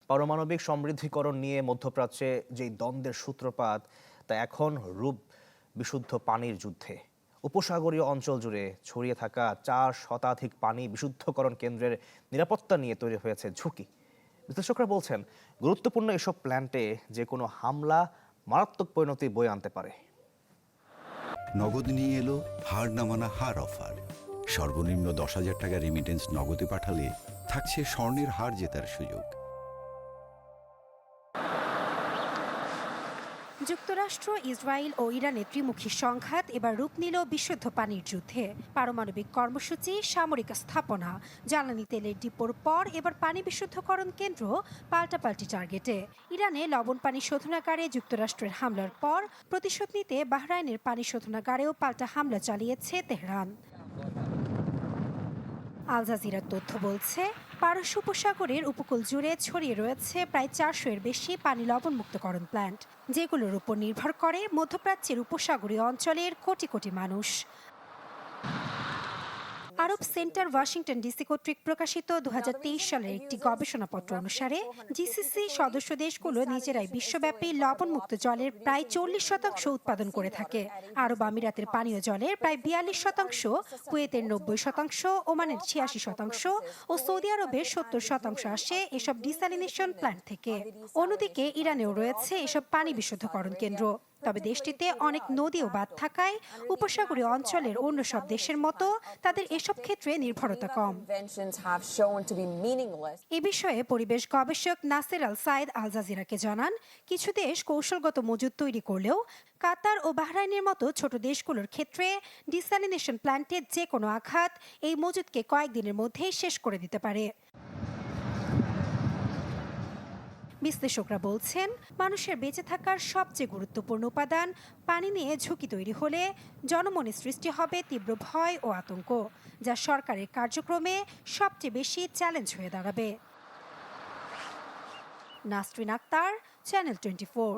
পারমাণবিক সমৃদ্ধিকরণ নিয়ে মধ্যপ্রাচ্যে যেই দ্বন্দ্বের সূত্রপাত তা এখন রূপ বিশুদ্ধ পানির যুদ্ধে। উপসাগরীয় অঞ্চল জুড়ে ছড়িয়ে থাকা 4 শতাধিক পানি বিশুদ্ধকরণ কেন্দ্রের নিরাপত্তা নিয়ে তৈরি হয়েছে ঝুঁকি। বিশ্লেষকরা বলছেন, গুরুত্বপূর্ণ এসব প্ল্যান্টে যে কোনো হামলা মারাত্মক পরিণতি বয়ে আনতে পারে। নগদ নিয়ে এলো হার না মানা হার অফার। সর্বনিম্ন 10,000 টাকা রেমিটেন্স নগদে পাঠালে থাকছে স্বর্ণের হার জেতার সুযোগ। যুক্তরাষ্ট্র, ইসরায়েল ও ইরানের ত্রিমুখী সংঘাত এবার রূপ নিল বিশুদ্ধ পানির যুদ্ধে। পারমাণবিক কর্মসূচি, সামরিক স্থাপনা, জ্বালানি তেলের ডিপোর পর এবার পানি বিশুদ্ধকরণ কেন্দ্র পাল্টাপাল্টি টার্গেটে। ইরানে লবণ পানি শোধনাগারে যুক্তরাষ্ট্রের হামলার পর প্রতিশোধ নিতে বাহরাইনের পানি শোধনাগারেও পাল্টা হামলা চালিয়েছে তেহরান। আল জাজিরার তথ্য বলছে, পারস্য উপসাগরের উপকূল জুড়ে ছড়িয়ে রয়েছে প্রায় 400-এর বেশি পানি লবণমুক্তকরণ প্ল্যান্ট, যেগুলোর উপর নির্ভর করে মধ্যপ্রাচ্যের উপসাগরীয় অঞ্চলের কোটি কোটি মানুষ। আরব সেন্টার ওয়াশিংটন ডিসি কর্তৃক প্রকাশিত 2023 সালের একটি গবেষণাপত্র অনুসারে জিসিসি সদস্য দেশগুলো নিজেরাই বিশ্বব্যাপী লবণমুক্ত জলের প্রায় 40% উৎপাদন করে থাকে। আরব আমিরাতের পানীয় জলের প্রায় 42%, কুয়েতের 90%, ওমানের 86% ও সৌদি আরবের 70% আসে এসব ডিস্যালিনেশন প্ল্যান্ট থেকে। অন্যদিকে ইরানেও রয়েছে এসব পানি বিশুদ্ধকরণ কেন্দ্র। তবে দেশটিতে অনেক নদী ও বাঁধ থাকায় উপসাগরীয় অঞ্চলের অন্য সব দেশের মতো তাদের এসব ক্ষেত্রে নির্ভরতা কম। এ বিষয়ে পরিবেশ গবেষক নাসের আল সায়েদ আল জাজিরাকে জানান, কিছু দেশ কৌশলগত মজুদ তৈরি করলেও কাতার ও বাহরাইনের মতো ছোট দেশগুলোর ক্ষেত্রে ডিস্যালিনেশন প্ল্যান্টের যে কোনো আঘাত এই মজুদকে কয়েকদিনের মধ্যেই শেষ করে দিতে পারে। বিশ্লেষকরা বলছেন, মানুষের বেঁচে থাকার সবচেয়ে গুরুত্বপূর্ণ উপাদান পানি নিয়ে ঝুঁকি তৈরি হলে জনমনে সৃষ্টি হবে তীব্র ভয় ও আতঙ্ক, যা সরকারের কার্যক্রমে সবচেয়ে বেশি চ্যালেঞ্জ হয়ে দাঁড়াবে। নাসরিন আক্তার, চ্যানেল 24।